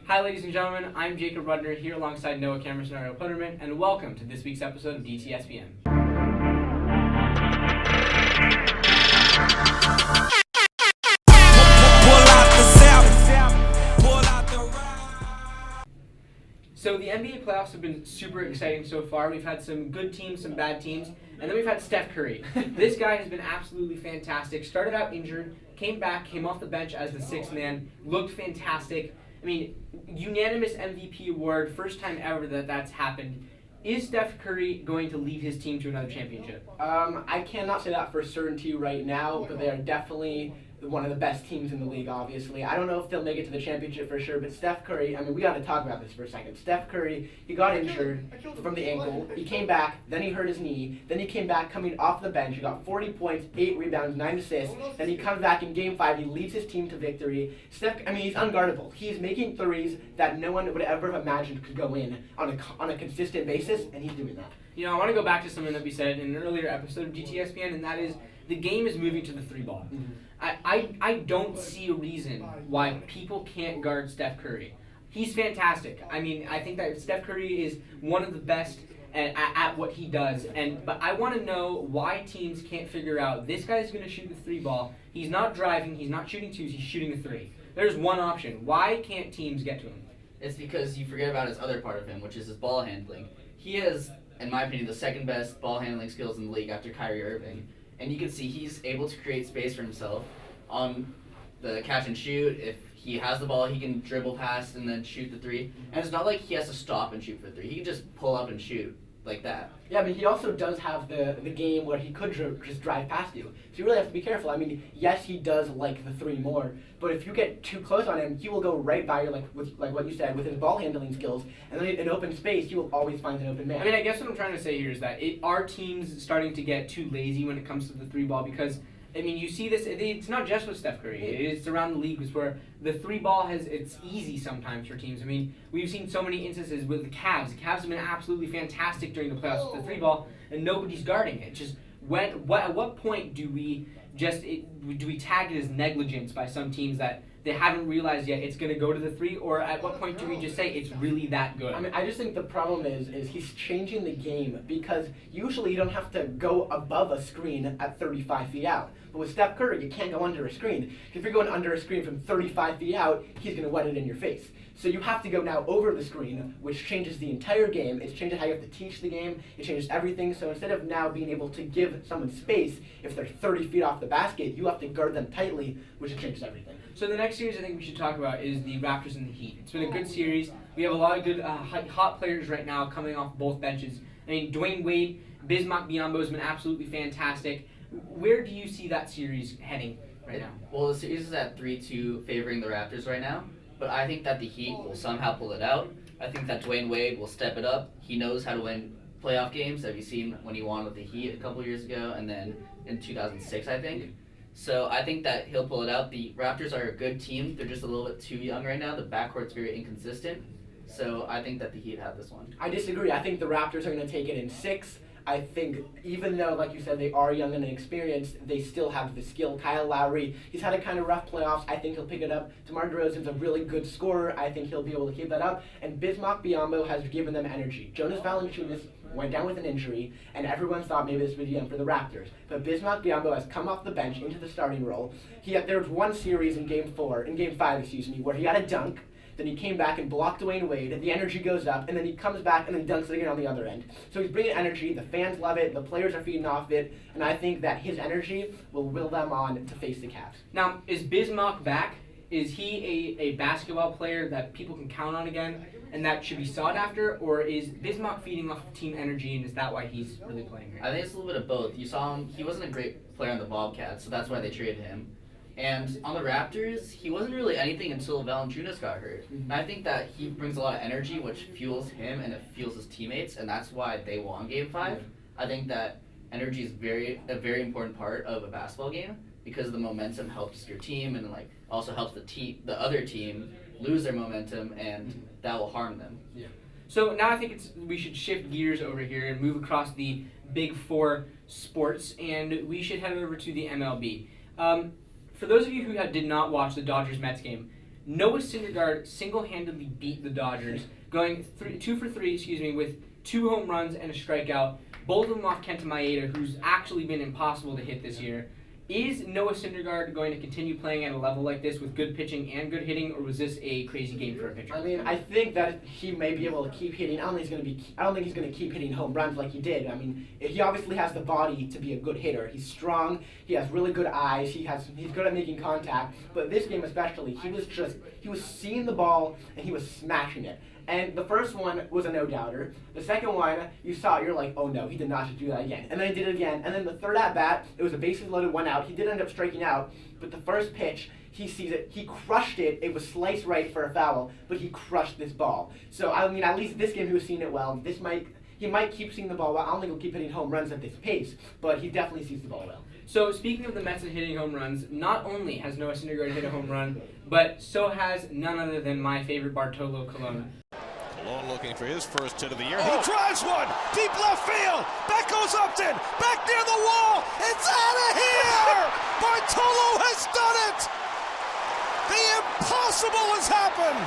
Hi, ladies and gentlemen. I'm Jacob Rudner here alongside Noah Cameron and Ariel Putterman, and welcome to this week's episode of dTSPN. So the NBA playoffs have been super exciting so far. We've had some good teams, some bad teams, and then we've had Steph Curry. This guy has been absolutely fantastic. Started out injured, came back, came off the bench as the sixth man, looked fantastic. I mean, unanimous MVP award, first time ever that's happened. Is Steph Curry going to lead his team to another championship? I cannot say that for certainty right now, but they are definitely one of the best teams in the league, obviously. I don't know if they'll make it to the championship for sure, but Steph Curry, we got to talk about this for a second. Steph Curry, he got injured from the ankle. He came back, then he hurt his knee, then he came back coming off the bench. He got 40 points, 8 rebounds, 9 assists. Then he comes back in Game 5. He leads his team to victory. Steph, he's unguardable. He's making threes that no one would ever have imagined could go in on a consistent basis, and he's doing that. You know, I want to go back to something that we said in an earlier episode of dTSPN, and that is the game is moving to the three ball. Mm-hmm. I don't see a reason why people can't guard Steph Curry. He's fantastic. I think that Steph Curry is one of the best at what he does. But I want to know why teams can't figure out this guy's going to shoot the three ball. He's not driving. He's not shooting twos. He's shooting a three. There's one option. Why can't teams get to him? It's because you forget about his other part of him, which is his ball handling. He has, in my opinion, the second best ball handling skills in the league after Kyrie Irving. And you can see he's able to create space for himself on the catch and shoot. If he has the ball, he can dribble past and then shoot the three. And it's not like he has to stop and shoot for three. He can just pull up and shoot like that. Yeah, but he also does have the game where he could just drive past you. So you really have to be careful. Yes, he does like the three more, but if you get too close on him, he will go right by you, like what you said, with his ball handling skills. And then in open space, he will always find an open man. I guess what I'm trying to say here is that are teams starting to get too lazy when it comes to the three ball? Because you see this, it's not just with Steph Curry. It's around the league where the three ball it's easy sometimes for teams. We've seen so many instances with the Cavs. The Cavs have been absolutely fantastic during the playoffs with the three ball, and nobody's guarding it. Just at what point do we tag it as negligence by some teams that they haven't realized yet it's going to go to the three, or at what point do we just say it's really that good? I just think the problem is he's changing the game, because usually you don't have to go above a screen at 35 feet out. But with Steph Curry, you can't go under a screen. If you're going under a screen from 35 feet out, he's going to wet it in your face. So you have to go now over the screen, which changes the entire game. It changes how you have to teach the game. It changes everything. So instead of now being able to give someone space, if they're 30 feet off the basket, you have to guard them tightly, which changes everything. So the next series I think we should talk about is the Raptors and the Heat. It's been a good series. We have a lot of good hot players right now coming off both benches. Dwayne Wade, Bismack Biyombo has been absolutely fantastic. Where do you see that series heading right now? Well, the series is at 3-2 favoring the Raptors right now, but I think that the Heat will somehow pull it out. I think that Dwayne Wade will step it up. He knows how to win playoff games. Have you seen when he won with the Heat a couple years ago, and then in 2006, I think? So I think that he'll pull it out. The Raptors are a good team. They're just a little bit too young right now. The backcourt's very inconsistent. So I think that the Heat have this one. I disagree. I think the Raptors are going to take it in 6. I think even though, like you said, they are young and inexperienced, they still have the skill. Kyle Lowry, he's had a kind of rough playoffs. I think he'll pick it up. DeMar DeRozan's a really good scorer. I think he'll be able to keep that up. And Bismack Biyombo has given them energy. Jonas Valanciunas went down with an injury, and everyone thought maybe this would be the end for the Raptors. But Bismack Biyombo has come off the bench into the starting role. There was one series in Game 5, where he had a dunk. Then he came back and blocked Dwayne Wade. The energy goes up, and then he comes back and then dunks it again on the other end. So he's bringing energy. The fans love it. The players are feeding off it. And I think that his energy will will them on to face the Cavs. Now, is Bismack back? Is he a basketball player that people can count on again and that should be sought after? Or is Bismack feeding off team energy, and is that why he's really playing here? I think it's a little bit of both. You saw him. He wasn't a great player on the Bobcats, so that's why they traded him. And on the Raptors, he wasn't really anything until Valanciunas got hurt. And I think that he brings a lot of energy, which fuels him and it fuels his teammates, and that's why they won Game 5. I think that energy is a very important part of a basketball game, because the momentum helps your team and also helps the other team lose their momentum, and that will harm them. Yeah. So now I think we should shift gears over here and move across the big four sports, and we should head over to the MLB. For those of you who did not watch the Dodgers-Mets game, Noah Syndergaard single-handedly beat the Dodgers, going 2 for 3, with 2 home runs and a strikeout, both of them off Kenta Maeda, who's actually been impossible to hit this year. Is Noah Syndergaard going to continue playing at a level like this with good pitching and good hitting, or was this a crazy game for a pitcher? I mean, I think that he may be able to keep hitting. I don't think he's going to keep hitting home runs like he did. I mean, he obviously has the body to be a good hitter. He's strong. He has really good eyes. He's good at making contact. But this game especially, he was seeing the ball and he was smashing it. And the first one was a no-doubter. The second one, you saw it, you're like, oh no, he did not just do that again. And then he did it again. And then the third at-bat, it was a bases-loaded 1 out. He did end up striking out, but the first pitch, he sees it, he crushed it. It was sliced right for a foul, but he crushed this ball. So, I mean, at least this game he was seeing it well. He might keep seeing the ball well. I don't think he'll keep hitting home runs at this pace, but he definitely sees the ball well. So speaking of the Mets and hitting home runs, not only has Noah Syndergaard hit a home run, but so has none other than my favorite Bartolo Colon. Colon looking for his first hit of the year. He drives one, deep left field. Back goes Upton, back near the wall. It's out of here! Bartolo has done it! The impossible has happened!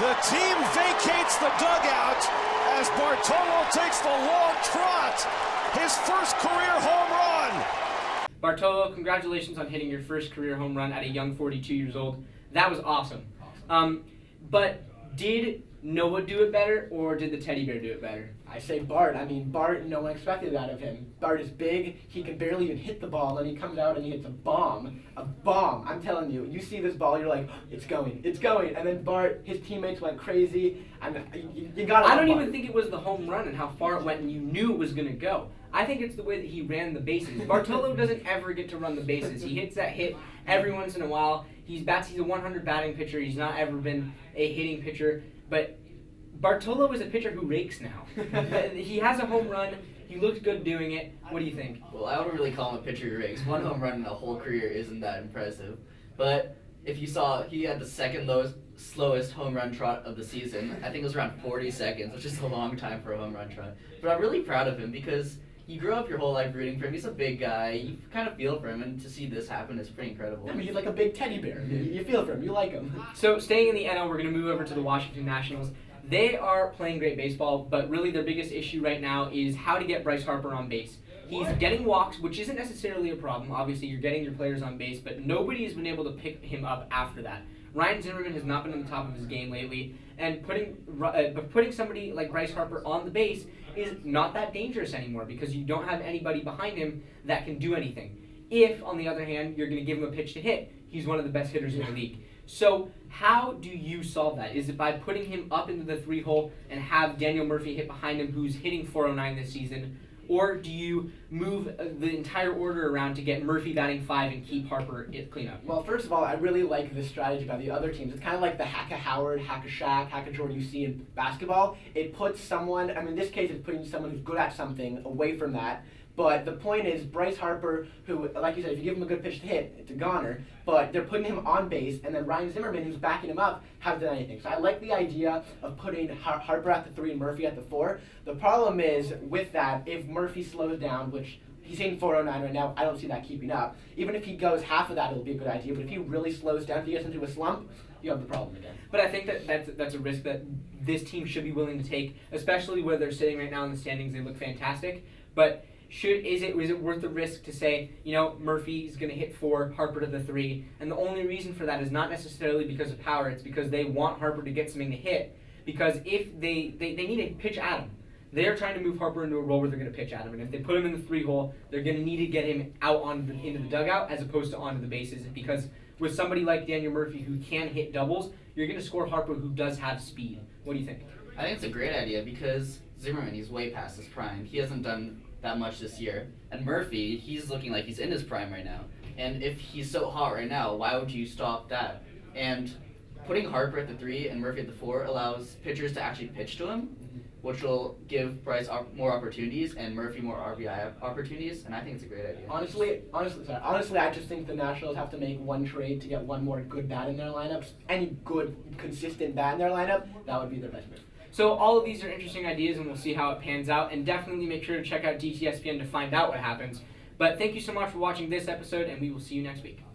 The team vacates the dugout as Bartolo takes the long trot, his first career home run. Bartolo, congratulations on hitting your first career home run at a young 42 years old. That was awesome. But did Noah do it better, or did the teddy bear do it better? I say Bart. I mean, Bart, no one expected that of him. Bart is big. He can barely even hit the ball, and he comes out and he hits a bomb. A bomb. I'm telling you. You see this ball, you're like, it's going. It's going. And then Bart, his teammates went crazy. And you got I don't even think it was the home run and how far it went, and you knew it was going to go. I think it's the way that he ran the bases. Bartolo doesn't ever get to run the bases. He hits that hit every once in a while. He's a 100 batting pitcher. He's not ever been a hitting pitcher. But Bartolo is a pitcher who rakes now. He has a home run. He looks good doing it. What do you think? Well, I wouldn't really call him a pitcher who rakes. 1 home run in a whole career isn't that impressive. But if you saw, he had the second slowest home run trot of the season. I think it was around 40 seconds, which is a long time for a home run trot. But I'm really proud of him because you grew up your whole life rooting for him. He's a big guy. You kind of feel for him, and to see this happen is pretty incredible. I mean, he's like a big teddy bear. You feel for him. You like him. So staying in the NL, we're going to move over to the Washington Nationals. They are playing great baseball, but really their biggest issue right now is how to get Bryce Harper on base. He's getting walks, which isn't necessarily a problem. Obviously, you're getting your players on base, but nobody has been able to pick him up after that. Ryan Zimmerman has not been on the top of his game lately, and putting somebody like Bryce Harper on the base is not that dangerous anymore because you don't have anybody behind him that can do anything. If, on the other hand, you're going to give him a pitch to hit, he's one of the best hitters in the league. So how do you solve that? Is it by putting him up into the 3-hole and have Daniel Murphy hit behind him, who's hitting .409 this season? Or do you move the entire order around to get Murphy batting 5 and keep Harper at cleanup? Well, first of all, I really like this strategy by the other teams. It's kind of like the Hack-a-Howard, Hack-a-Shaq, Hack-a-Jordan you see in basketball. It puts someone, in this case, it's putting someone who's good at something away from that. But the point is, Bryce Harper, who, like you said, if you give him a good pitch to hit, it's a goner. But they're putting him on base, and then Ryan Zimmerman, who's backing him up, hasn't done anything. So I like the idea of putting Harper at the 3 and Murphy at the 4. The problem is, with that, if Murphy slows down, which he's hitting .409 right now, I don't see that keeping up. Even if he goes half of that, it'll be a good idea. But if he really slows down, if he gets into a slump, you have the problem again. But I think that's a risk that this team should be willing to take, especially where they're sitting right now in the standings. They look fantastic. But is it worth the risk to say, Murphy's going to hit 4, Harper to the 3, and the only reason for that is not necessarily because of power, it's because they want Harper to get something to hit, because if they need to pitch at him. They're trying to move Harper into a role where they're going to pitch at him, and if they put him in the 3-hole, they're going to need to get him out into the dugout as opposed to onto the bases, because with somebody like Daniel Murphy who can hit doubles, you're going to score Harper who does have speed. What do you think? I think it's a great idea because Zimmerman, he's way past his prime. He hasn't done that much this year. And Murphy, he's looking like he's in his prime right now. And if he's so hot right now, why would you stop that? And putting Harper at the 3 and Murphy at the 4 allows pitchers to actually pitch to him, which will give Bryce more opportunities and Murphy more RBI opportunities, and I think it's a great idea. Honestly, I just think the Nationals have to make one trade to get one more good bat in their lineups. Any good, consistent bat in their lineup, that would be their best move. So all of these are interesting ideas, and we'll see how it pans out. And definitely make sure to check out dTSPN to find out what happens. But thank you so much for watching this episode, and we will see you next week.